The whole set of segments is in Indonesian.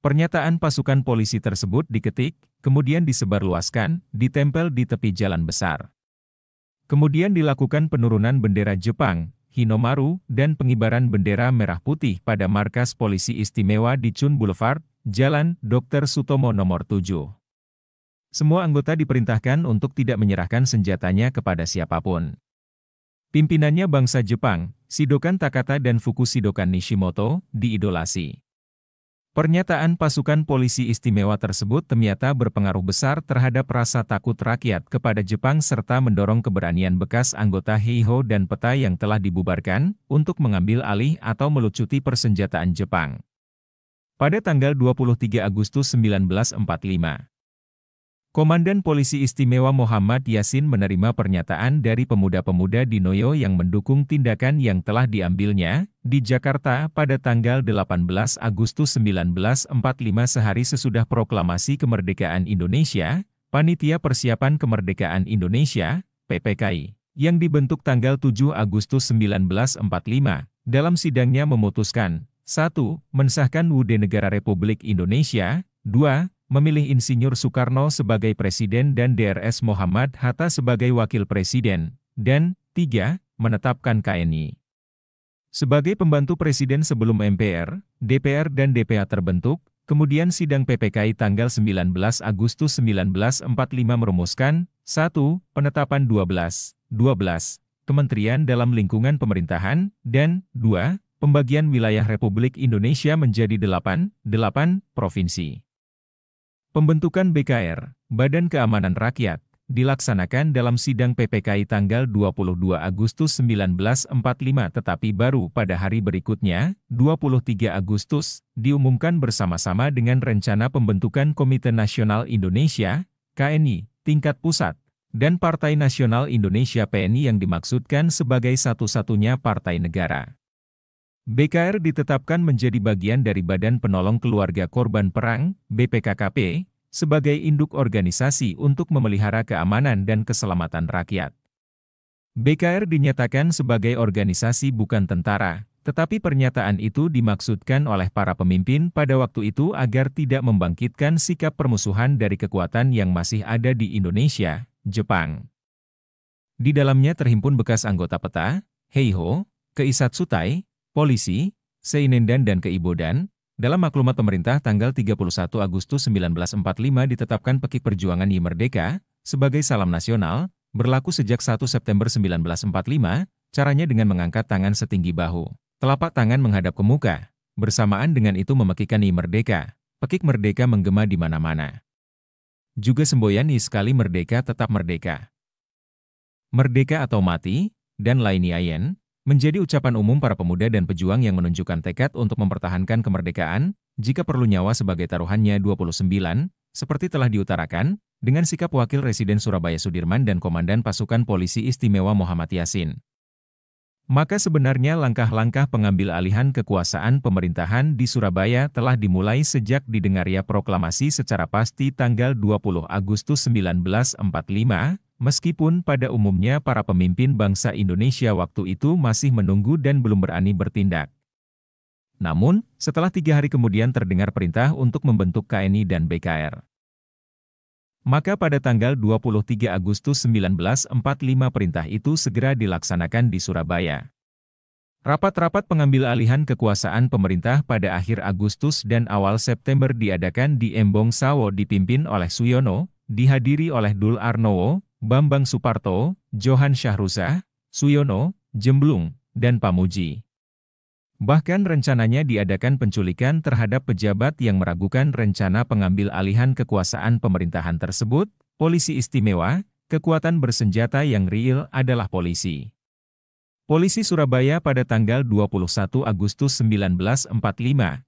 Pernyataan pasukan polisi tersebut diketik, kemudian disebarluaskan, ditempel di tepi jalan besar. Kemudian dilakukan penurunan bendera Jepang, Hinomaru, dan pengibaran bendera merah putih pada markas polisi istimewa di Chun Boulevard, Jalan Dr. Sutomo nomor 7. Semua anggota diperintahkan untuk tidak menyerahkan senjatanya kepada siapapun. Pimpinannya bangsa Jepang, Shidokan Takata dan Fuku Shidokan Nishimoto, diidolasi. Pernyataan pasukan polisi istimewa tersebut ternyata berpengaruh besar terhadap rasa takut rakyat kepada Jepang serta mendorong keberanian bekas anggota Heiho dan PETA yang telah dibubarkan untuk mengambil alih atau melucuti persenjataan Jepang. Pada tanggal 23 Agustus 1945, Komandan Polisi Istimewa Muhammad Yasin menerima pernyataan dari pemuda-pemuda di Noyo yang mendukung tindakan yang telah diambilnya di Jakarta pada tanggal 18 Agustus 1945 sehari sesudah proklamasi kemerdekaan Indonesia, Panitia Persiapan Kemerdekaan Indonesia, PPKI, yang dibentuk tanggal 7 Agustus 1945, dalam sidangnya memutuskan, 1. Mensahkan WUD Negara Republik Indonesia, 2. Memilih Insinyur Soekarno sebagai Presiden dan Drs Muhammad Hatta sebagai Wakil Presiden, dan 3. Menetapkan KNI sebagai pembantu Presiden sebelum MPR, DPR dan DPA terbentuk. Kemudian sidang PPKI tanggal 19 Agustus 1945 merumuskan 1. Penetapan 12 kementerian dalam lingkungan pemerintahan, dan 2. Pembagian wilayah Republik Indonesia menjadi 8 provinsi. Pembentukan BKR, Badan Keamanan Rakyat, dilaksanakan dalam sidang PPKI tanggal 22 Agustus 1945 tetapi baru pada hari berikutnya, 23 Agustus, diumumkan bersama-sama dengan rencana pembentukan Komite Nasional Indonesia, KNI, tingkat pusat, dan Partai Nasional Indonesia PNI yang dimaksudkan sebagai satu-satunya partai negara. BKR ditetapkan menjadi bagian dari Badan Penolong Keluarga Korban Perang, BPKKP, sebagai induk organisasi untuk memelihara keamanan dan keselamatan rakyat. BKR dinyatakan sebagai organisasi bukan tentara, tetapi pernyataan itu dimaksudkan oleh para pemimpin pada waktu itu agar tidak membangkitkan sikap permusuhan dari kekuatan yang masih ada di Indonesia, Jepang. Di dalamnya terhimpun bekas anggota PETA, Heiho, Keisatsutai, Polisi, Seinendan dan Keibodan. Dalam maklumat pemerintah tanggal 31 Agustus 1945 ditetapkan Pekik Perjuangan I Merdeka sebagai salam nasional, berlaku sejak 1 September 1945, caranya dengan mengangkat tangan setinggi bahu, telapak tangan menghadap ke muka, bersamaan dengan itu memekikan I Merdeka, Pekik Merdeka menggema di mana-mana. Juga semboyan I sekali merdeka tetap merdeka. Merdeka atau mati, dan lainnya menjadi ucapan umum para pemuda dan pejuang yang menunjukkan tekad untuk mempertahankan kemerdekaan, jika perlu nyawa sebagai taruhannya 29, seperti telah diutarakan, dengan sikap Wakil Residen Surabaya Sudirman dan Komandan Pasukan Polisi Istimewa Muhammad Yasin. Maka sebenarnya langkah-langkah pengambil alihan kekuasaan pemerintahan di Surabaya telah dimulai sejak didengarnya proklamasi secara pasti tanggal 20 Agustus 1945, meskipun pada umumnya para pemimpin bangsa Indonesia waktu itu masih menunggu dan belum berani bertindak. Namun, setelah 3 hari kemudian terdengar perintah untuk membentuk KNI dan BKR. Maka pada tanggal 23 Agustus 1945 perintah itu segera dilaksanakan di Surabaya. Rapat-rapat pengambil alihan kekuasaan pemerintah pada akhir Agustus dan awal September diadakan di Embong Sawo dipimpin oleh Suyono, dihadiri oleh Dul Arnowo, Bambang Suparto, Johan Syahruza, Suyono, Jemblung, dan Pamuji. Bahkan rencananya diadakan penculikan terhadap pejabat yang meragukan rencana pengambil alihan kekuasaan pemerintahan tersebut. Polisi istimewa, kekuatan bersenjata yang real adalah polisi. Polisi Surabaya pada tanggal 21 Agustus 1945, 4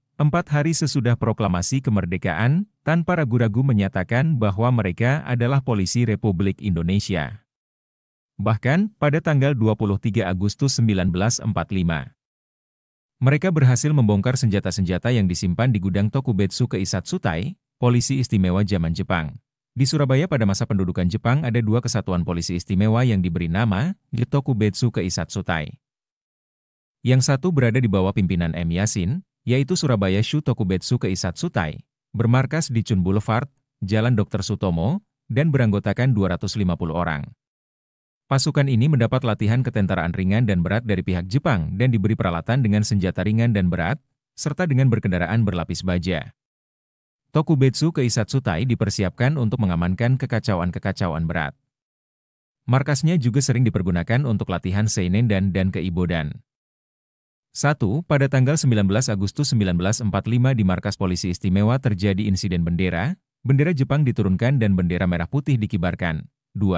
hari sesudah proklamasi kemerdekaan, tanpa ragu-ragu menyatakan bahwa mereka adalah polisi Republik Indonesia. Bahkan, pada tanggal 23 Agustus 1945, mereka berhasil membongkar senjata-senjata yang disimpan di gudang Tokubetsu Keisatsutai, polisi istimewa zaman Jepang. Di Surabaya pada masa pendudukan Jepang ada 2 kesatuan polisi istimewa yang diberi nama Tokubetsu Keisatsutai. Yang satu berada di bawah pimpinan M. Yasin, yaitu Surabaya Shu Tokubetsu Keisat Sutai, bermarkas di Chun Boulevard, Jalan Dr. Sutomo, dan beranggotakan 250 orang. Pasukan ini mendapat latihan ketentaraan ringan dan berat dari pihak Jepang dan diberi peralatan dengan senjata ringan dan berat, serta dengan berkendaraan berlapis baja. Tokubetsu Keisat Sutai dipersiapkan untuk mengamankan kekacauan-kekacauan berat. Markasnya juga sering dipergunakan untuk latihan seinen dan keibodan. 1. Pada tanggal 19 Agustus 1945 di Markas Polisi Istimewa terjadi insiden bendera Jepang diturunkan dan bendera merah putih dikibarkan. 2.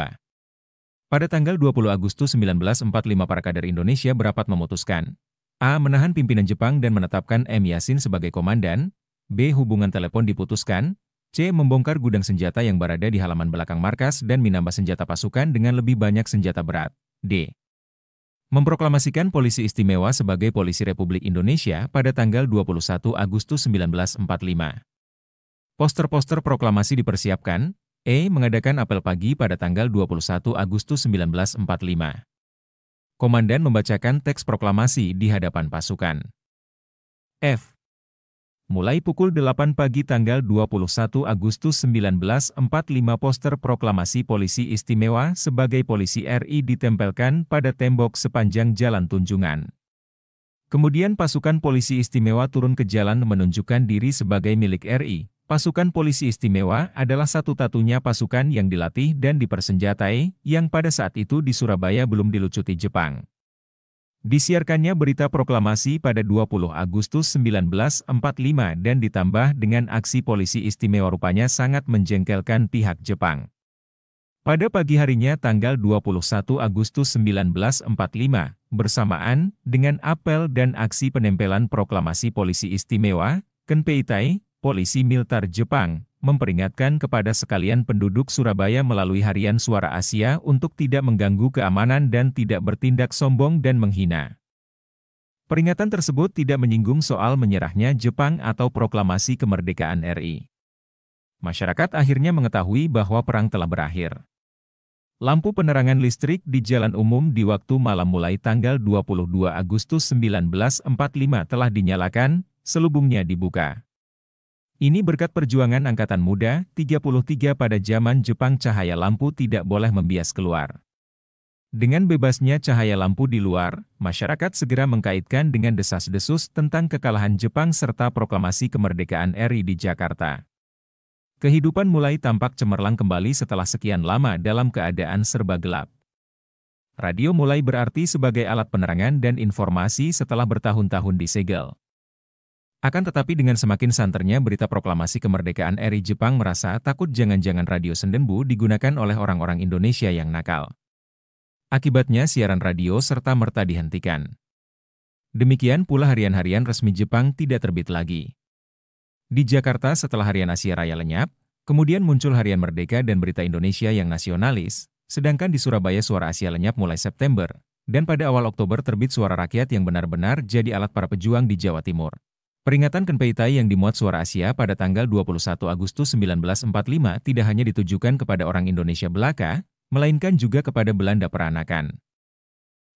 Pada tanggal 20 Agustus 1945 para kader Indonesia berapat memutuskan A. Menahan pimpinan Jepang dan menetapkan M. Yasin sebagai komandan. B. Hubungan telepon diputuskan. C. Membongkar gudang senjata yang berada di halaman belakang markas dan menambah senjata pasukan dengan lebih banyak senjata berat. D. Memproklamasikan Polisi Istimewa sebagai Polisi Republik Indonesia pada tanggal 21 Agustus 1945. Poster-poster proklamasi dipersiapkan. E. Mengadakan apel pagi pada tanggal 21 Agustus 1945. Komandan membacakan teks proklamasi di hadapan pasukan. F. Mulai pukul 8 pagi tanggal 21 Agustus 1945 poster proklamasi Polisi Istimewa sebagai Polisi RI ditempelkan pada tembok sepanjang Jalan Tunjungan. Kemudian pasukan Polisi Istimewa turun ke jalan menunjukkan diri sebagai milik RI. Pasukan Polisi Istimewa adalah satu-satunya pasukan yang dilatih dan dipersenjatai, yang pada saat itu di Surabaya belum dilucuti Jepang. Disiarkannya berita proklamasi pada 20 Agustus 1945 dan ditambah dengan aksi Polisi Istimewa rupanya sangat menjengkelkan pihak Jepang. Pada pagi harinya tanggal 21 Agustus 1945, bersamaan dengan apel dan aksi penempelan proklamasi Polisi Istimewa, Kenpeitai, Polisi Militer Jepang, memperingatkan kepada sekalian penduduk Surabaya melalui harian Suara Asia untuk tidak mengganggu keamanan dan tidak bertindak sombong dan menghina. Peringatan tersebut tidak menyinggung soal menyerahnya Jepang atau proklamasi kemerdekaan RI. Masyarakat akhirnya mengetahui bahwa perang telah berakhir. Lampu penerangan listrik di jalan umum di waktu malam mulai tanggal 22 Agustus 1945 telah dinyalakan, selubungnya dibuka. Ini berkat perjuangan Angkatan Muda, 33 pada zaman Jepang cahaya lampu tidak boleh membias keluar. Dengan bebasnya cahaya lampu di luar, masyarakat segera mengkaitkan dengan desas-desus tentang kekalahan Jepang serta proklamasi kemerdekaan RI di Jakarta. Kehidupan mulai tampak cemerlang kembali setelah sekian lama dalam keadaan serba gelap. Radio mulai berarti sebagai alat penerangan dan informasi setelah bertahun-tahun disegel. Akan tetapi dengan semakin santernya berita proklamasi kemerdekaan RI Jepang merasa takut jangan-jangan radio Sendenbu digunakan oleh orang-orang Indonesia yang nakal. Akibatnya siaran radio serta-merta dihentikan. Demikian pula harian-harian resmi Jepang tidak terbit lagi. Di Jakarta setelah harian Asia Raya lenyap, kemudian muncul harian Merdeka dan berita Indonesia yang nasionalis, sedangkan di Surabaya Suara Asia lenyap mulai September, dan pada awal Oktober terbit Suara Rakyat yang benar-benar jadi alat para pejuang di Jawa Timur. Peringatan Kenpeitai yang dimuat Suara Asia pada tanggal 21 Agustus 1945 tidak hanya ditujukan kepada orang Indonesia belaka, melainkan juga kepada Belanda peranakan.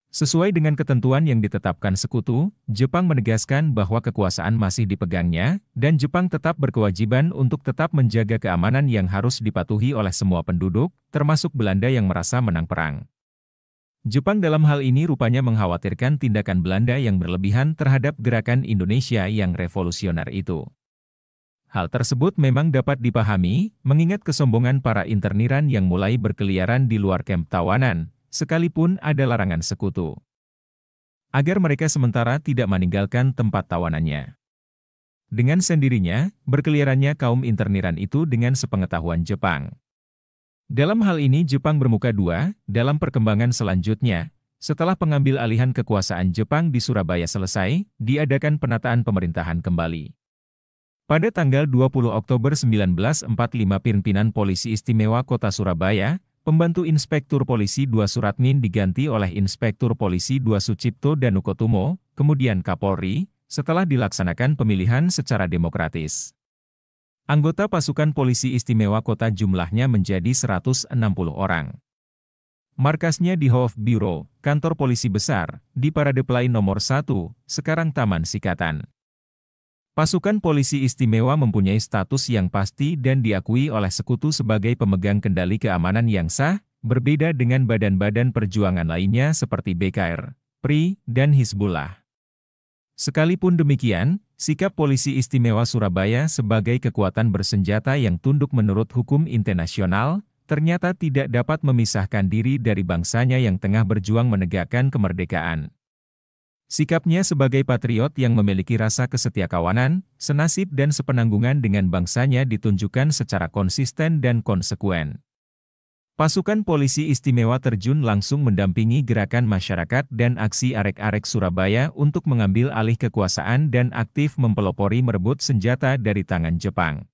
Sesuai dengan ketentuan yang ditetapkan Sekutu, Jepang menegaskan bahwa kekuasaan masih dipegangnya, dan Jepang tetap berkewajiban untuk tetap menjaga keamanan yang harus dipatuhi oleh semua penduduk, termasuk Belanda yang merasa menang perang. Jepang dalam hal ini rupanya mengkhawatirkan tindakan Belanda yang berlebihan terhadap gerakan Indonesia yang revolusioner itu. Hal tersebut memang dapat dipahami, mengingat kesombongan para interniran yang mulai berkeliaran di luar kamp tawanan, sekalipun ada larangan Sekutu. Agar mereka sementara tidak meninggalkan tempat tawanannya. Dengan sendirinya, berkeliarannya kaum interniran itu dengan sepengetahuan Jepang. Dalam hal ini Jepang bermuka dua, dalam perkembangan selanjutnya, setelah pengambil alihan kekuasaan Jepang di Surabaya selesai, diadakan penataan pemerintahan kembali. Pada tanggal 20 Oktober 1945 pimpinan Polisi Istimewa Kota Surabaya, Pembantu Inspektur Polisi 2 Suratmin diganti oleh Inspektur Polisi 2 Sucipto Danukotumo, kemudian Kapolri, setelah dilaksanakan pemilihan secara demokratis. Anggota pasukan Polisi Istimewa Kota jumlahnya menjadi 160 orang. Markasnya di Hof Bureau, kantor polisi besar, di Parade Plai nomor 1, sekarang Taman Sikatan. Pasukan Polisi Istimewa mempunyai status yang pasti dan diakui oleh sekutu sebagai pemegang kendali keamanan yang sah, berbeda dengan badan-badan perjuangan lainnya seperti BKR, PRI, dan Hizbullah. Sekalipun demikian, sikap Polisi Istimewa Surabaya sebagai kekuatan bersenjata yang tunduk menurut hukum internasional, ternyata tidak dapat memisahkan diri dari bangsanya yang tengah berjuang menegakkan kemerdekaan. Sikapnya sebagai patriot yang memiliki rasa kesetiakawanan, senasib dan sepenanggungan dengan bangsanya ditunjukkan secara konsisten dan konsekuen. Pasukan Polisi Istimewa terjun langsung mendampingi gerakan masyarakat dan aksi arek-arek Surabaya untuk mengambil alih kekuasaan dan aktif mempelopori merebut senjata dari tangan Jepang.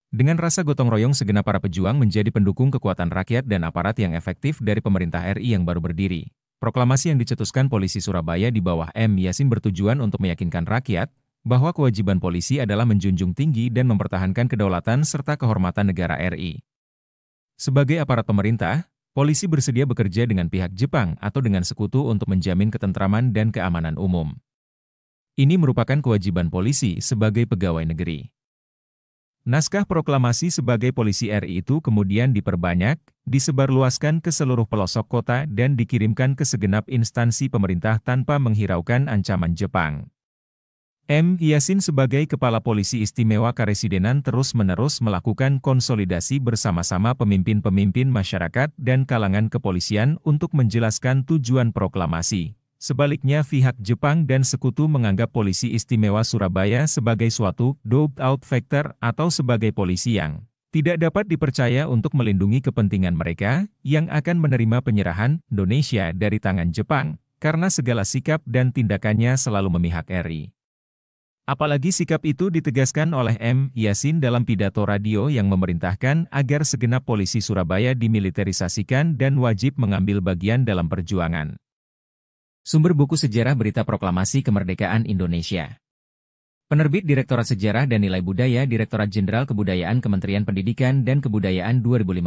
Dengan rasa gotong royong segenap para pejuang menjadi pendukung kekuatan rakyat dan aparat yang efektif dari pemerintah RI yang baru berdiri. Proklamasi yang dicetuskan Polisi Surabaya di bawah M. Yasin bertujuan untuk meyakinkan rakyat bahwa kewajiban polisi adalah menjunjung tinggi dan mempertahankan kedaulatan serta kehormatan negara RI. Sebagai aparat pemerintah, polisi bersedia bekerja dengan pihak Jepang atau dengan sekutu untuk menjamin ketentraman dan keamanan umum. Ini merupakan kewajiban polisi sebagai pegawai negeri. Naskah proklamasi sebagai polisi RI itu kemudian diperbanyak, disebarluaskan ke seluruh pelosok kota dan dikirimkan ke segenap instansi pemerintah tanpa menghiraukan ancaman Jepang. M. Yasin sebagai Kepala Polisi Istimewa Karesidenan terus-menerus melakukan konsolidasi bersama-sama pemimpin-pemimpin masyarakat dan kalangan kepolisian untuk menjelaskan tujuan proklamasi. Sebaliknya pihak Jepang dan sekutu menganggap Polisi Istimewa Surabaya sebagai suatu dogged-out factor atau sebagai polisi yang tidak dapat dipercaya untuk melindungi kepentingan mereka yang akan menerima penyerahan Indonesia dari tangan Jepang karena segala sikap dan tindakannya selalu memihak RI. Apalagi sikap itu ditegaskan oleh M. Yasin dalam pidato radio yang memerintahkan agar segenap polisi Surabaya dimiliterisasikan dan wajib mengambil bagian dalam perjuangan. Sumber buku Sejarah Berita Proklamasi Kemerdekaan Indonesia. Penerbit Direktorat Sejarah dan Nilai Budaya Direktorat Jenderal Kebudayaan Kementerian Pendidikan dan Kebudayaan 2015.